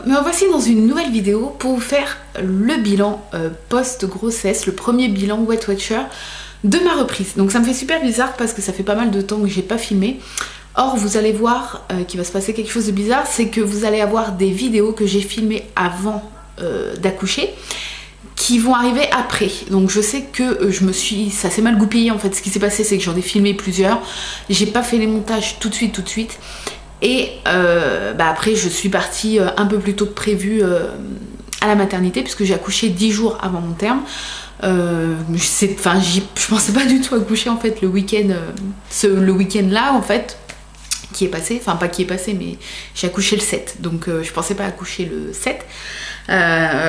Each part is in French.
Me voici dans une nouvelle vidéo pour vous faire le bilan post-grossesse, le premier bilan Weight Watcher de ma reprise. Donc ça me fait super bizarre parce que ça fait pas mal de temps que j'ai pas filmé. Or vous allez voir qu'il va se passer quelque chose de bizarre, c'est que vous allez avoir des vidéos que j'ai filmées avant d'accoucher qui vont arriver après. Donc je sais que ça s'est mal goupillé en fait. Ce qui s'est passé, c'est que j'en ai filmé plusieurs, j'ai pas fait les montages tout de suite. Et après je suis partie un peu plus tôt que prévu à la maternité puisque j'ai accouché 10 jours avant mon terme. Je pensais pas du tout accoucher en fait le week-end là en fait qui est passé, enfin pas qui est passé mais j'ai accouché le 7 donc je pensais pas accoucher le 7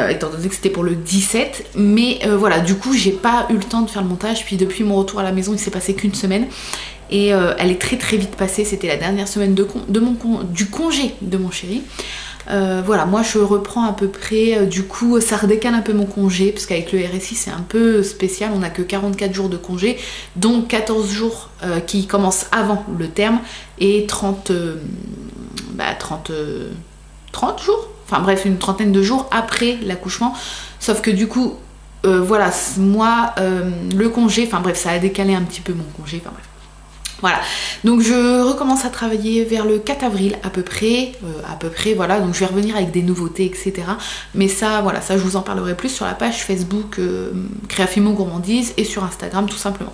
étant donné que c'était pour le 17 mais voilà, du coup j'ai pas eu le temps de faire le montage, puis depuis mon retour à la maison il s'est passé qu'une semaine et elle est très vite passée. C'était la dernière semaine du congé de mon chéri. Voilà, moi je reprends à peu près, du coup ça redécale un peu mon congé parce qu'avec le RSI c'est un peu spécial, on n'a que 44 jours de congé, donc 14 jours qui commencent avant le terme et 30 jours, enfin bref une trentaine de jours après l'accouchement, sauf que du coup voilà, moi le congé, enfin bref ça a décalé un petit peu mon congé, enfin bref. Voilà, donc je recommence à travailler vers le 4 avril à peu près, voilà, donc je vais revenir avec des nouveautés, etc. Mais ça, voilà, ça je vous en parlerai plus sur la page Facebook Créafimo Gourmandise et sur Instagram tout simplement.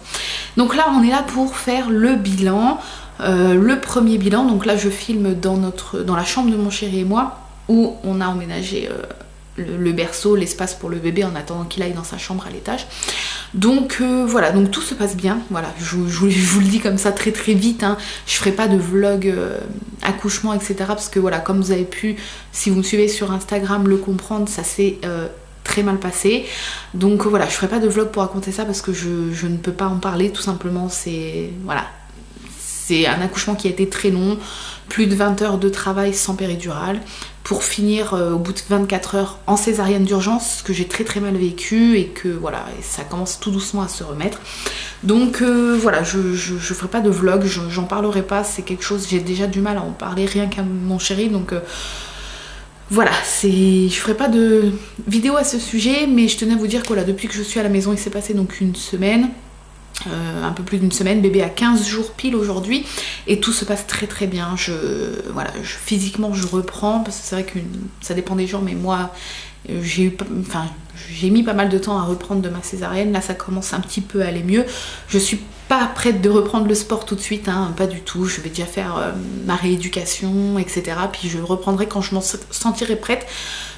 Donc là, on est là pour faire le bilan, le premier bilan. Donc là, je filme dans la chambre de mon chéri et moi, où on a emménagé le berceau, l'espace pour le bébé en attendant qu'il aille dans sa chambre à l'étage. Donc voilà, donc tout se passe bien. Voilà, je vous le dis comme ça très vite, hein. Je ferai pas de vlog accouchement, etc. Parce que voilà, comme vous avez pu, si vous me suivez sur Instagram, le comprendre, ça s'est très mal passé. Donc voilà, je ferai pas de vlog pour raconter ça parce que je ne peux pas en parler tout simplement. C'est un accouchement qui a été très long, plus de 20 heures de travail sans péridurale, pour finir au bout de 24 heures en césarienne d'urgence, ce que j'ai très mal vécu et que voilà, et ça commence tout doucement à se remettre. Donc voilà, je ferai pas de vlog, j'en parlerai pas, c'est quelque chose, j'ai déjà du mal à en parler rien qu'à mon chéri, donc voilà, je ferai pas de vidéo à ce sujet, mais je tenais à vous dire que voilà, depuis que je suis à la maison, il s'est passé donc une semaine. Un peu plus d'une semaine, bébé a 15 jours pile aujourd'hui et tout se passe très bien. Physiquement je reprends parce que c'est vrai que ça dépend des gens, mais moi j'ai mis pas mal de temps à reprendre de ma césarienne. Là ça commence un petit peu à aller mieux. Je suis pas prête de reprendre le sport tout de suite, hein, pas du tout. Je vais déjà faire ma rééducation, etc. Puis je reprendrai quand je m'en sentirai prête.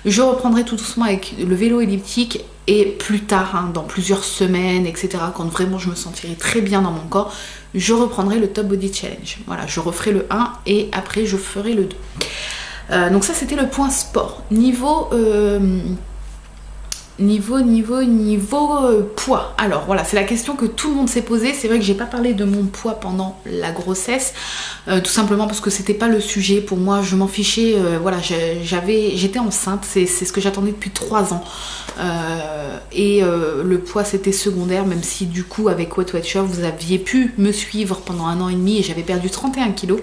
Je reprendrai tout doucement avec le vélo elliptique et plus tard, hein, dans plusieurs semaines, etc. Quand vraiment je me sentirai très bien dans mon corps, je reprendrai le Top Body Challenge. Voilà, je referai le 1 et après je ferai le 2. Donc ça c'était le point sport. Niveau poids. Alors voilà, c'est la question que tout le monde s'est posée. C'est vrai que j'ai pas parlé de mon poids pendant la grossesse, tout simplement parce que c'était pas le sujet pour moi, je m'en fichais. Voilà, j'étais enceinte, c'est ce que j'attendais depuis 3 ans. Le poids c'était secondaire, même si du coup avec Weight Watcher vous aviez pu me suivre pendant 1 an et demi et j'avais perdu 31 kilos.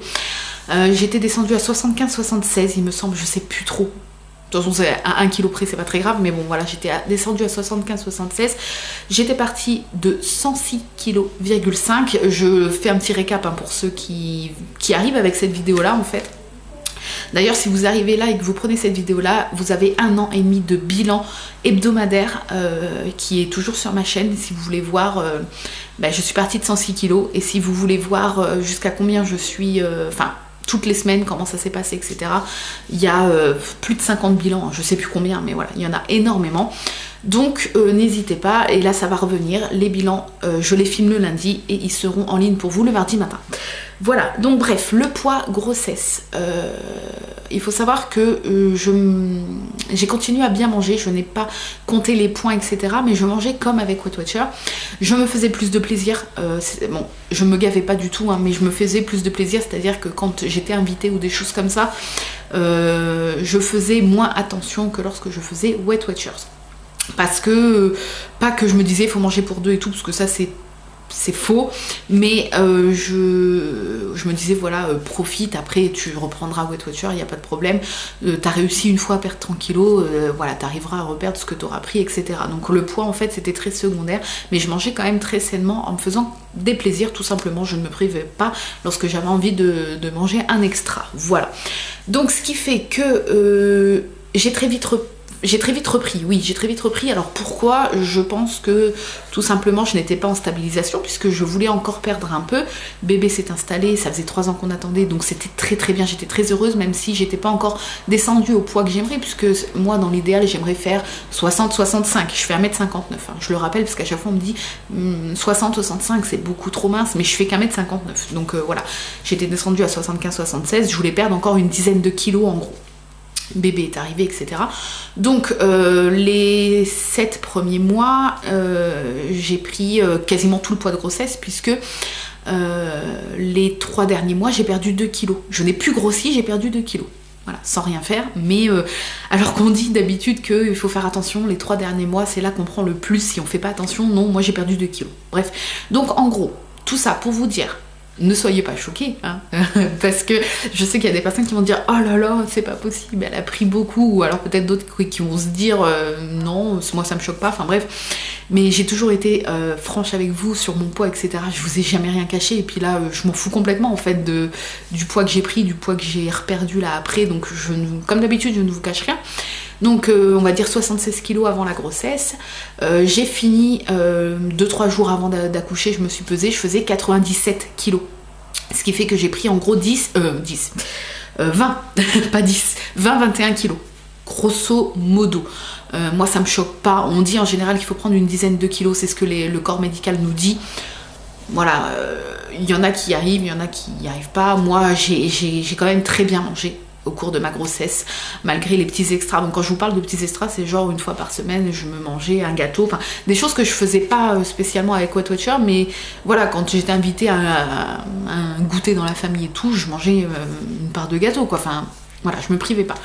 J'étais descendue à 75-76 il me semble, je sais plus trop. De toute façon, à 1 kg près, c'est pas très grave, mais bon, voilà, j'étais descendue à 75-76. J'étais partie de 106,5 kg. Je fais un petit récap hein, pour ceux qui arrivent avec cette vidéo-là, en fait. D'ailleurs, si vous arrivez là et que vous prenez cette vidéo-là, vous avez 1 an et demi de bilan hebdomadaire qui est toujours sur ma chaîne. Si vous voulez voir, je suis partie de 106 kg. Et si vous voulez voir jusqu'à combien je suis... toutes les semaines, comment ça s'est passé, etc. Il y a plus de 50 bilans, hein, je sais plus combien, mais voilà, il y en a énormément. Donc n'hésitez pas, et là ça va revenir, les bilans, je les filme le lundi et ils seront en ligne pour vous le mardi matin. Voilà, donc bref, le poids grossesse. Il faut savoir que j'ai continué à bien manger, je n'ai pas compté les points, etc. Mais je mangeais comme avec Weight Watcher. Je me faisais plus de plaisir. Bon, je me gavais pas du tout, hein, mais je me faisais plus de plaisir, c'est-à-dire que quand j'étais invitée ou des choses comme ça, je faisais moins attention que lorsque je faisais Weight Watchers. Parce que, pas que je me disais il faut manger pour 2 et tout, parce que ça c'est c'est faux, mais je me disais voilà, profite, après tu reprendras Weight Watcher, il n'y a pas de problème, t'as réussi une fois à perdre 30 kilos, voilà, t'arriveras à reperdre ce que t'auras pris, etc. Donc le poids en fait c'était très secondaire, mais je mangeais quand même très sainement en me faisant des plaisirs, tout simplement, je ne me privais pas lorsque j'avais envie de manger un extra, voilà. Donc ce qui fait que j'ai très vite repris. Alors pourquoi? Je pense que tout simplement je n'étais pas en stabilisation puisque je voulais encore perdre un peu. Bébé s'est installé, ça faisait 3 ans qu'on attendait, donc c'était très très bien. J'étais très heureuse même si j'étais pas encore descendue au poids que j'aimerais, puisque moi dans l'idéal j'aimerais faire 60-65. Je fais 1m59, hein. Je le rappelle parce qu'à chaque fois on me dit 60-65 c'est beaucoup trop mince, mais je fais qu'1m59. Donc voilà, j'étais descendue à 75-76, je voulais perdre encore une dizaine de kilos en gros. Bébé est arrivé, etc. Donc les 7 premiers mois, j'ai pris quasiment tout le poids de grossesse, puisque les 3 derniers mois, j'ai perdu 2 kilos. Je n'ai plus grossi, j'ai perdu 2 kilos. Voilà, sans rien faire, mais alors qu'on dit d'habitude qu'il faut faire attention, les 3 derniers mois, c'est là qu'on prend le plus si on fait pas attention. Non, moi j'ai perdu 2 kilos. Bref, donc en gros, tout ça pour vous dire, ne soyez pas choqués, hein, parce que je sais qu'il y a des personnes qui vont dire oh là là, c'est pas possible, elle a pris beaucoup, ou alors peut-être d'autres qui vont se dire non, moi ça me choque pas, enfin bref. Mais j'ai toujours été franche avec vous sur mon poids, etc. Je vous ai jamais rien caché, et puis là je m'en fous complètement en fait du poids que j'ai pris, du poids que j'ai reperdu là après, donc comme d'habitude je ne vous cache rien. Donc on va dire 76 kilos avant la grossesse. J'ai fini 2-3 jours avant d'accoucher, je me suis pesée, je faisais 97 kilos. Ce qui fait que j'ai pris en gros 20, pas 10, 20-21 kilos. Grosso modo. Moi ça me choque pas. On dit en général qu'il faut prendre une dizaine de kilos, c'est ce que le corps médical nous dit. Voilà, il y en a qui y arrivent, il y en a qui n'y arrivent pas. Moi j'ai quand même très bien mangé au cours de ma grossesse, malgré les petits extras. Donc quand je vous parle de petits extras, c'est genre une fois par semaine, je me mangeais un gâteau, enfin des choses que je faisais pas spécialement avec Weight Watcher, mais voilà, quand j'étais invitée à un goûter dans la famille et tout, je mangeais une part de gâteau, quoi. Enfin voilà, je me privais pas.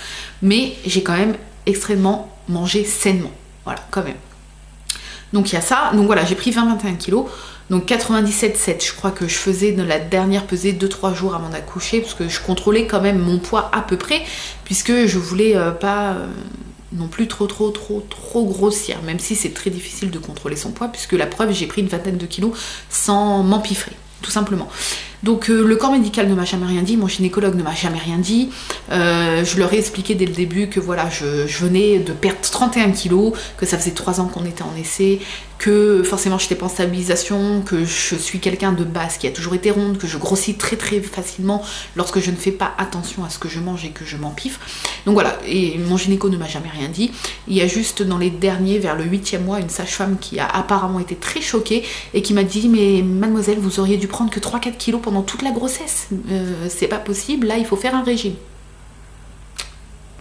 Mais j'ai quand même extrêmement mangé sainement, voilà, quand même. Donc il y a ça, donc voilà, j'ai pris 20-21 kilos. Donc 97,7, je crois que je faisais de la dernière pesée 2-3 jours avant d'accoucher, parce que je contrôlais quand même mon poids à peu près, puisque je voulais pas non plus trop grossir, même si c'est très difficile de contrôler son poids, puisque la preuve, j'ai pris une vingtaine de kilos sans m'empiffrer, tout simplement. Donc le corps médical ne m'a jamais rien dit, mon gynécologue ne m'a jamais rien dit. Je leur ai expliqué dès le début que voilà, je venais de perdre 31 kilos, que ça faisait 3 ans qu'on était en essai, que forcément j'étais pas en stabilisation, que je suis quelqu'un de base qui a toujours été ronde, que je grossis très facilement lorsque je ne fais pas attention à ce que je mange et que je m'empiffe. Donc voilà, et mon gynéco ne m'a jamais rien dit. Il y a juste dans les derniers, vers le 8e mois, une sage-femme qui a apparemment été très choquée et qui m'a dit mais mademoiselle, vous auriez dû prendre que 3-4 kilos pendant toute la grossesse, c'est pas possible, là il faut faire un régime.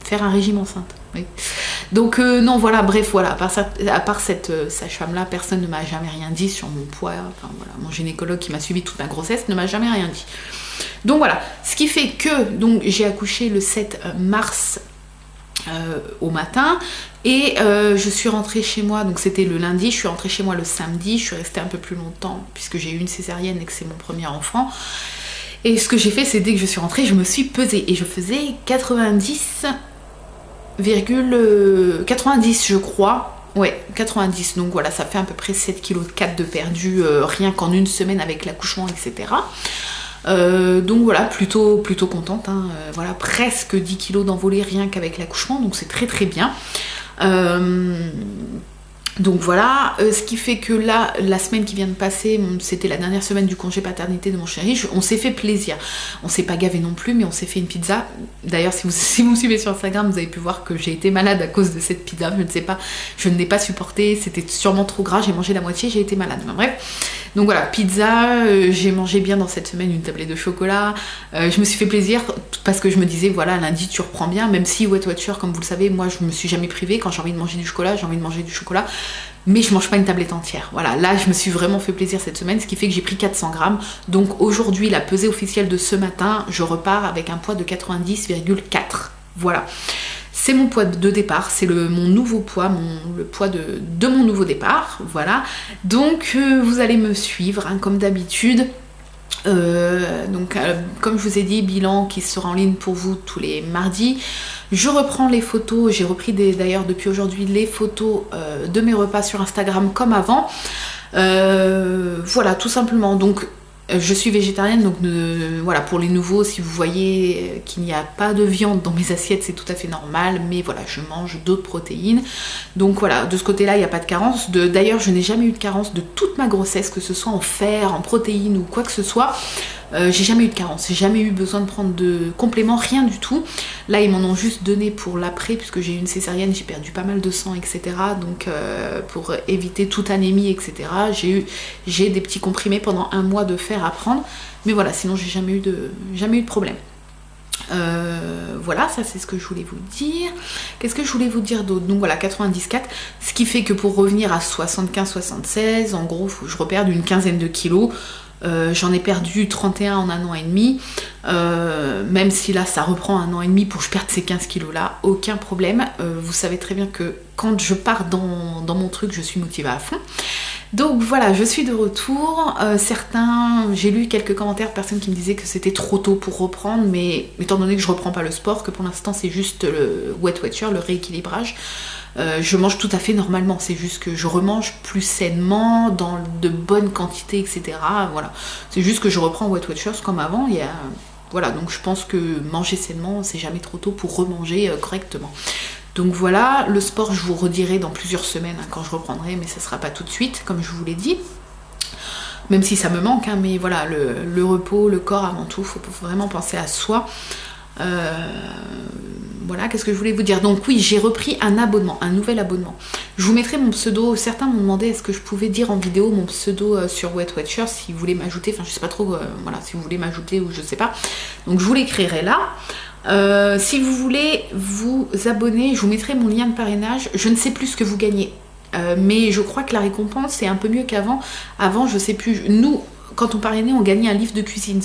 Faire un régime enceinte, oui. Donc non, voilà, bref, voilà, à part cette sage-femme-là, personne ne m'a jamais rien dit sur mon poids. Enfin voilà, mon gynécologue qui m'a suivi toute ma grossesse ne m'a jamais rien dit. Donc voilà, ce qui fait que donc j'ai accouché le 7 mars au matin, et je suis rentrée chez moi, donc c'était le lundi, je suis rentrée chez moi le samedi, je suis restée un peu plus longtemps puisque j'ai eu une césarienne et que c'est mon premier enfant. Et ce que j'ai fait, c'est dès que je suis rentrée, je me suis pesée et je faisais 90, je crois. Ouais, 90. Donc voilà, ça fait à peu près 7,4 kg de perdu rien qu'en une semaine avec l'accouchement, etc. Donc voilà, plutôt contente, hein. Voilà, presque 10 kg d'envolée rien qu'avec l'accouchement, donc c'est très bien. Donc voilà, ce qui fait que là, la semaine qui vient de passer, c'était la dernière semaine du congé paternité de mon chéri, on s'est fait plaisir. On s'est pas gavé non plus, mais on s'est fait une pizza. D'ailleurs, si vous me suivez sur Instagram, vous avez pu voir que j'ai été malade à cause de cette pizza. Je ne sais pas, je ne l'ai pas supportée, c'était sûrement trop gras, j'ai mangé la moitié, j'ai été malade. Enfin, bref, donc voilà, pizza, j'ai mangé bien dans cette semaine une tablette de chocolat. Je me suis fait plaisir parce que je me disais, voilà, lundi tu reprends bien, même si Weight Watcher, comme vous le savez, moi je me suis jamais privée. Quand j'ai envie de manger du chocolat, j'ai envie de manger du chocolat. Mais je mange pas une tablette entière. Voilà, là je me suis vraiment fait plaisir cette semaine, ce qui fait que j'ai pris 400 grammes. Donc aujourd'hui, la pesée officielle de ce matin, je repars avec un poids de 90,4. Voilà. c'est mon poids de départ, c'est mon nouveau poids, le poids de mon nouveau départ, voilà. Donc vous allez me suivre hein, comme d'habitude. Comme je vous ai dit, bilan qui sera en ligne pour vous tous les mardis. Je reprends les photos, j'ai repris d'ailleurs depuis aujourd'hui les photos de mes repas sur Instagram comme avant. Voilà, tout simplement. Donc je suis végétarienne, donc voilà, pour les nouveaux, si vous voyez qu'il n'y a pas de viande dans mes assiettes, c'est tout à fait normal, mais voilà, je mange d'autres protéines. Donc voilà, de ce côté-là, il n'y a pas de carence. D'ailleurs, je n'ai jamais eu de carence de toute ma grossesse, que ce soit en fer, en protéines ou quoi que ce soit. J'ai jamais eu de carence, j'ai jamais eu besoin de prendre de compléments, rien du tout. Là, ils m'en ont juste donné pour l'après, puisque j'ai eu une césarienne, j'ai perdu pas mal de sang, etc. Donc, pour éviter toute anémie, etc., j'ai des petits comprimés pendant un mois de fer à prendre. Mais voilà, sinon, j'ai jamais eu de problème. Voilà, ça c'est ce que je voulais vous dire. Qu'est-ce que je voulais vous dire d'autre? Donc voilà, 94, ce qui fait que pour revenir à 75-76, en gros, faut que je reperde une quinzaine de kilos. J'en ai perdu 31 en un an et demi, même si là ça reprend un an et demi pour que je perde ces 15 kilos là, aucun problème. Vous savez très bien que quand je pars dans mon truc, je suis motivée à fond. Donc voilà, je suis de retour. J'ai lu quelques commentaires, personnes qui me disaient que c'était trop tôt pour reprendre, mais étant donné que je reprends pas le sport, que pour l'instant c'est juste le Weight Watcher, le rééquilibrage, je mange tout à fait normalement, c'est juste que je remange plus sainement, dans de bonnes quantités, etc. Voilà, c'est juste que je reprends Weight Watchers comme avant. Voilà, donc je pense que manger sainement, c'est jamais trop tôt pour remanger correctement. Donc voilà, le sport, je vous redirai dans plusieurs semaines hein, quand je reprendrai, mais ça sera pas tout de suite, comme je vous l'ai dit. Même si ça me manque, hein, mais voilà, le repos, le corps avant tout, faut vraiment penser à soi. Voilà, qu'est-ce que je voulais vous dire? Donc oui, j'ai repris un abonnement, un nouvel abonnement. Je vous mettrai mon pseudo. Certains m'ont demandé est-ce que je pouvais dire en vidéo mon pseudo sur Weight Watchers si vous voulez m'ajouter, enfin je sais pas trop, voilà, si vous voulez m'ajouter ou je sais pas. Donc je vous l'écrirai là. Si vous voulez vous abonner, je vous mettrai mon lien de parrainage. Je ne sais plus ce que vous gagnez, mais je crois que la récompense est un peu mieux qu'avant. Avant, je sais plus. Nous, quand on parrainait, on gagnait un livre de cuisine,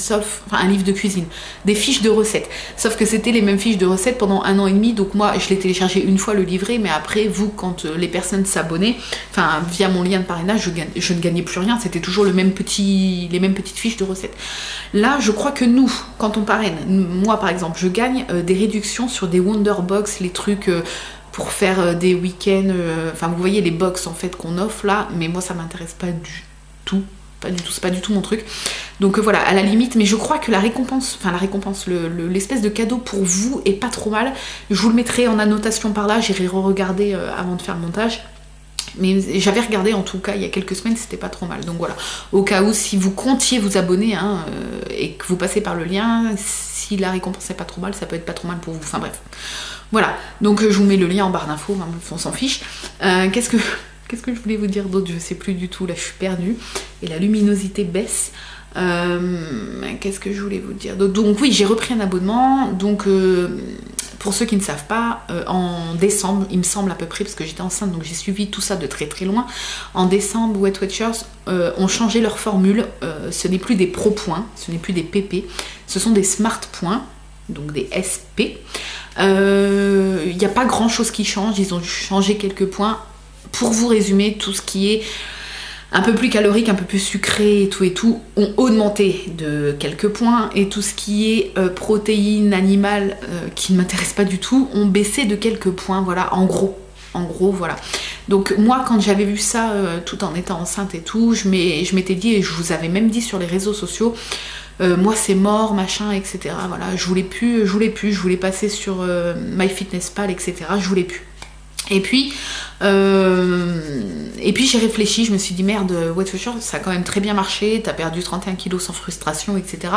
des fiches de recettes. Sauf que c'était les mêmes fiches de recettes pendant un an et demi. Donc moi, je l'ai téléchargé une fois le livret, mais après, vous, quand les personnes s'abonnaient, enfin via mon lien de parrainage, je ne gagnais plus rien. C'était toujours les mêmes petites fiches de recettes. Là, je crois que nous, quand on parraine, moi par exemple, je gagne des réductions sur des Wonderbox, les trucs pour faire des week-ends. Enfin, vous voyez les box en fait qu'on offre là, mais moi ça m'intéresse pas du tout. Pas du tout, c'est pas du tout mon truc. Donc voilà, à la limite, mais je crois que la récompense, l'espèce de cadeau pour vous est pas trop mal. Je vous le mettrai en annotation par là, j'irai re-regarder avant de faire le montage. Mais j'avais regardé en tout cas il y a quelques semaines, c'était pas trop mal. Donc voilà, au cas où si vous comptiez vous abonner hein, et que vous passez par le lien, si la récompense est pas trop mal, ça peut être pas trop mal pour vous. Enfin bref. Voilà, donc je vous mets le lien en barre d'infos, hein, on s'en fiche. Qu'est-ce que je voulais vous dire d'autre? Je sais plus du tout, là je suis perdue. Et la luminosité baisse. Qu'est-ce que je voulais vous dire d'autre? Donc oui, j'ai repris un abonnement. Donc pour ceux qui ne savent pas, en décembre, il me semble à peu près, parce que j'étais enceinte, donc j'ai suivi tout ça de très très loin. En décembre, Weight Watchers ont changé leur formule. Ce n'est plus des Pro points, ce n'est plus des PP. Ce sont des Smart points, donc des SP. Il n'y a pas grand chose qui change, ils ont changé quelques points. Pour vous résumer, tout ce qui est un peu plus calorique, un peu plus sucré et tout, ont augmenté de quelques points. Et tout ce qui est protéines animales, qui ne m'intéresse pas du tout, ont baissé de quelques points, voilà, en gros, voilà. Donc moi, quand j'avais vu ça, tout en étant enceinte et tout, je m'étais dit, et je vous avais même dit sur les réseaux sociaux, moi c'est mort, machin, etc. Voilà, je voulais passer sur MyFitnessPal, etc. Je voulais plus. Et puis j'ai réfléchi, je me suis dit merde, Weight Watchers ça a quand même très bien marché, t'as perdu 31 kilos sans frustration, etc.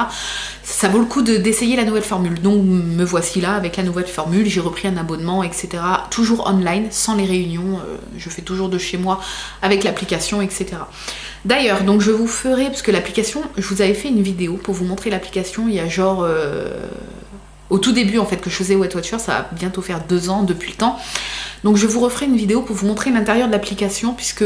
Ça vaut le coup d'essayer la nouvelle formule. Donc me voici là avec la nouvelle formule, j'ai repris un abonnement, etc. Toujours online, sans les réunions, je fais toujours de chez moi avec l'application, etc. D'ailleurs, donc je vous ferai, parce que l'application, je vous avais fait une vidéo pour vous montrer l'application, il y a genre... au tout début en fait que je faisais Weight Watchers, ça va bientôt faire 2 ans depuis le temps. Donc je vous referai une vidéo pour vous montrer l'intérieur de l'application, puisque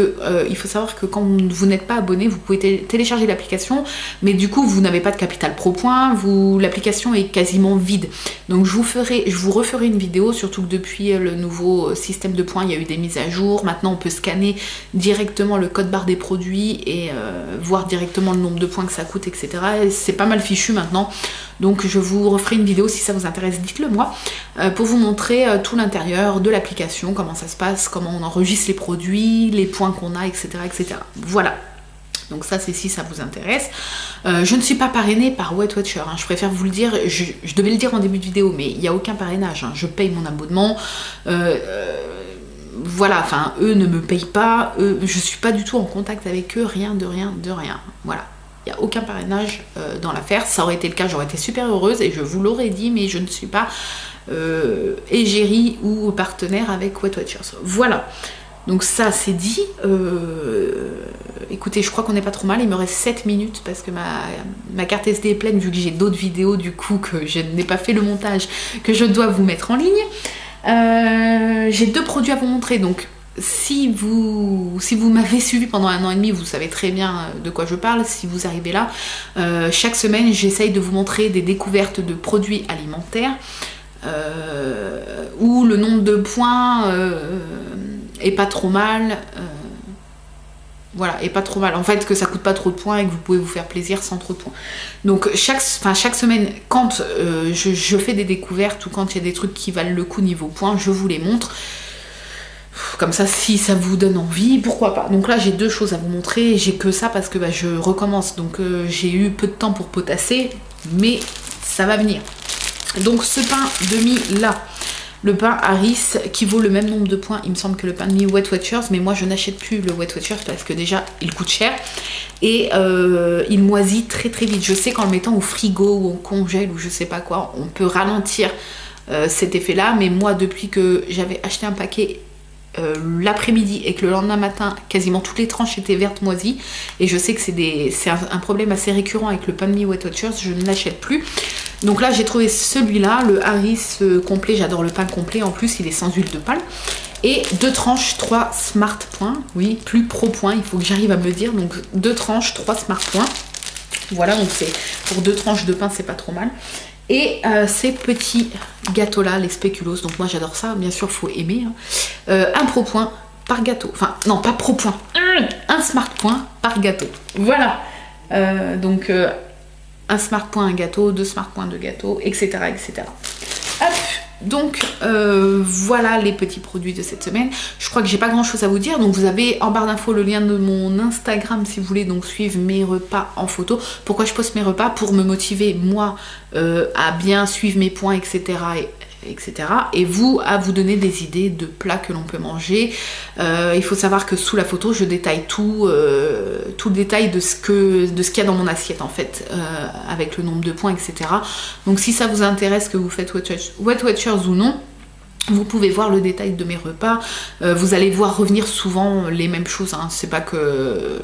il faut savoir que quand vous n'êtes pas abonné, vous pouvez télécharger l'application, mais du coup vous n'avez pas de capital pro points, l'application est quasiment vide. Donc je vous referai une vidéo, surtout que depuis le nouveau système de points, il y a eu des mises à jour. Maintenant on peut scanner directement le code barre des produits et voir directement le nombre de points que ça coûte, etc. Et c'est pas mal fichu maintenant. Donc je vous referai une vidéo si ça vous intéresse, dites-le moi, pour vous montrer tout l'intérieur de l'application, comment ça se passe, comment on enregistre les produits, les points qu'on a, etc., etc. Voilà. Donc ça c'est si ça vous intéresse. Je ne suis pas parrainée par Weight Watchers, hein. Je préfère vous le dire, je devais le dire en début de vidéo, mais il n'y a aucun parrainage, hein. Je paye mon abonnement. Voilà, enfin eux ne me payent pas, je suis pas du tout en contact avec eux, rien de rien de rien. Voilà. Il n'y a aucun parrainage dans l'affaire. Ça aurait été le cas, j'aurais été super heureuse et je vous l'aurais dit, mais je ne suis pas égérie ou partenaire avec Weight Watchers. Voilà. Donc ça c'est dit. Écoutez, je crois qu'on n'est pas trop mal. Il me reste 7 minutes parce que ma carte SD est pleine vu que j'ai d'autres vidéos du coup que je n'ai pas fait le montage que je dois vous mettre en ligne. J'ai 2 produits à vous montrer, donc si vous m'avez suivi pendant 1 an et demi, vous savez très bien de quoi je parle. Si vous arrivez là, chaque semaine j'essaye de vous montrer des découvertes de produits alimentaires où le nombre de points est pas trop mal. Voilà, et pas trop mal. En fait, que ça coûte pas trop de points et que vous pouvez vous faire plaisir sans trop de points. Donc chaque semaine, quand je fais des découvertes ou quand il y a des trucs qui valent le coup niveau points, je vous les montre. Comme ça, si ça vous donne envie, pourquoi pas. Donc là, j'ai 2 choses à vous montrer. J'ai que ça parce que je recommence. Donc j'ai eu peu de temps pour potasser, mais ça va venir. Donc ce pain demi là, le pain Harris qui vaut le même nombre de points, il me semble, que le pain demi Weight Watchers, mais moi je n'achète plus le Weight Watchers parce que déjà il coûte cher et il moisit très très vite. Je sais qu'en le mettant au frigo ou au congèle ou je sais pas quoi, on peut ralentir cet effet là, mais moi depuis que j'avais acheté un paquet l'après-midi et que le lendemain matin quasiment toutes les tranches étaient vertes moisies, et je sais que c'est un problème assez récurrent avec le pain de mie Weight Watchers, je ne l'achète plus. Donc là j'ai trouvé celui-là, le Harris complet, j'adore le pain complet, en plus il est sans huile de palme, et 2 tranches, 3 smart points, oui, plus pro points, il faut que j'arrive à me le dire, donc 2 tranches, 3 smart points, voilà, donc c'est pour 2 tranches de pain, c'est pas trop mal. Et ces petits gâteaux là, les spéculoos, donc moi j'adore ça, bien sûr faut aimer, hein. 1 pro point par gâteau, enfin non pas pro point, 1 smart point par gâteau, voilà. Donc 1 smart point, un gâteau, 2 smart points de gâteau, etc. etc. Hop. Donc voilà les petits produits de cette semaine. Je crois que j'ai pas grand chose à vous dire, donc vous avez en barre d'infos le lien de mon Instagram si vous voulez donc suivre mes repas en photo. Pourquoi je poste mes repas? Pour me motiver moi à bien suivre mes points, etc. Et vous à vous donner des idées de plats que l'on peut manger. Il faut savoir que sous la photo je détaille tout le détail de ce qu'il y a dans mon assiette en fait, avec le nombre de points, etc. Donc si ça vous intéresse, que vous faites Weight Watchers ou non, vous pouvez voir le détail de mes repas. Vous allez voir revenir souvent les mêmes choses, hein. C'est pas que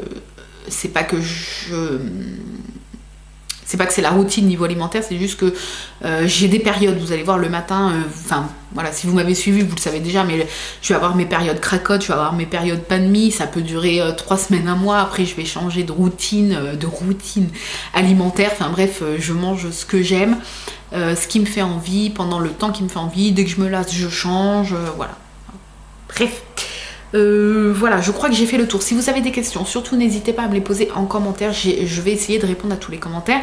c'est la routine niveau alimentaire, c'est juste que j'ai des périodes, vous allez voir le matin, enfin voilà, si vous m'avez suivi vous le savez déjà, mais je vais avoir mes périodes cracottes, je vais avoir mes périodes pain de mie, ça peut durer 3 semaines, 1 mois, après je vais changer de routine alimentaire, enfin bref, je mange ce que j'aime, ce qui me fait envie, pendant le temps qui me fait envie, dès que je me lasse je change, voilà. Bref. Voilà, je crois que j'ai fait le tour. Si vous avez des questions, surtout n'hésitez pas à me les poser en commentaire. Je vais essayer de répondre à tous les commentaires.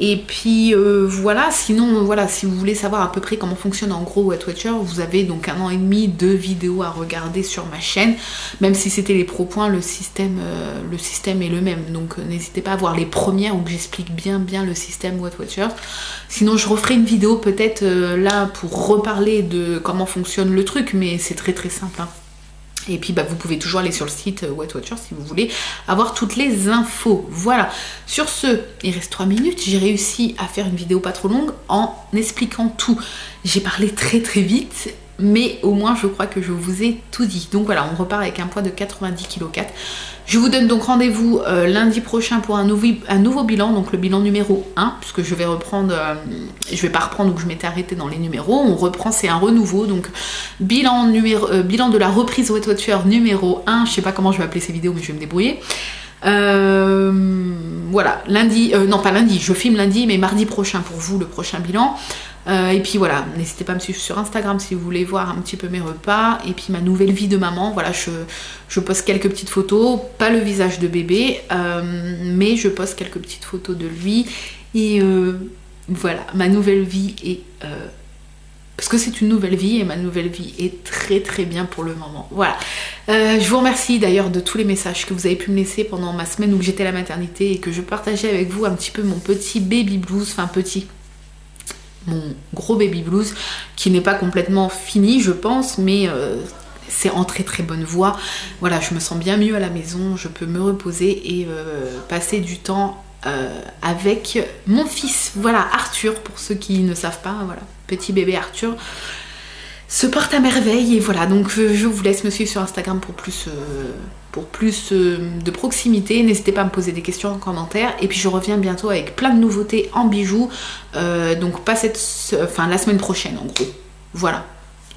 Et puis voilà, sinon voilà, si vous voulez savoir à peu près comment fonctionne en gros Weight Watchers, vous avez donc 1 an et demi de vidéos à regarder sur ma chaîne. Même si c'était les pro points, le système est le même. Donc n'hésitez pas à voir les premières où j'explique bien le système Weight Watchers. Sinon je referai une vidéo peut-être là pour reparler de comment fonctionne le truc, mais c'est très simple, hein. Et puis vous pouvez toujours aller sur le site Weight Watchers si vous voulez avoir toutes les infos. Voilà, sur ce, il reste 3 minutes, j'ai réussi à faire une vidéo pas trop longue en expliquant tout. J'ai parlé très vite, mais au moins je crois que je vous ai tout dit. Donc voilà, on repart avec un poids de 90,4 kg. Je vous donne donc rendez-vous lundi prochain pour un nouveau bilan, donc le bilan numéro 1, puisque je vais reprendre, je vais pas reprendre où je m'étais arrêtée dans les numéros, on reprend, c'est un renouveau, donc bilan de la reprise Weight Watcher numéro 1, je sais pas comment je vais appeler ces vidéos mais je vais me débrouiller. Voilà, lundi, non pas lundi, je filme lundi, mais mardi prochain pour vous le prochain bilan. Et puis voilà, n'hésitez pas à me suivre sur Instagram si vous voulez voir un petit peu mes repas. Et puis ma nouvelle vie de maman, voilà, je poste quelques petites photos, pas le visage de bébé, mais je poste quelques petites photos de lui. Et voilà, ma nouvelle vie est... parce que c'est une nouvelle vie et ma nouvelle vie est très très bien pour le moment. Voilà. Je vous remercie d'ailleurs de tous les messages que vous avez pu me laisser pendant ma semaine où j'étais à la maternité et que je partageais avec vous un petit peu mon petit baby blues, enfin petit, mon gros baby blues qui n'est pas complètement fini je pense, mais c'est en très très bonne voie. Voilà, je me sens bien mieux à la maison, je peux me reposer et passer du temps avec mon fils, voilà, Arthur, pour ceux qui ne savent pas, voilà, petit bébé Arthur se porte à merveille. Et voilà, donc je vous laisse me suivre sur Instagram pour plus de proximité. N'hésitez pas à me poser des questions en commentaire, et puis je reviens bientôt avec plein de nouveautés en bijoux, donc pas la semaine prochaine en gros. Voilà,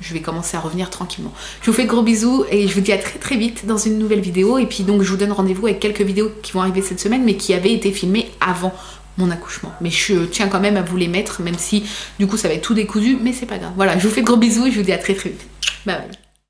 je vais commencer à revenir tranquillement. Je vous fais de gros bisous et je vous dis à très très vite dans une nouvelle vidéo. Et puis donc je vous donne rendez-vous avec quelques vidéos qui vont arriver cette semaine mais qui avaient été filmées avant mon accouchement. Mais je tiens quand même à vous les mettre, même si du coup ça va être tout décousu, mais c'est pas grave. Voilà, je vous fais de gros bisous et je vous dis à très très vite. Bye bye.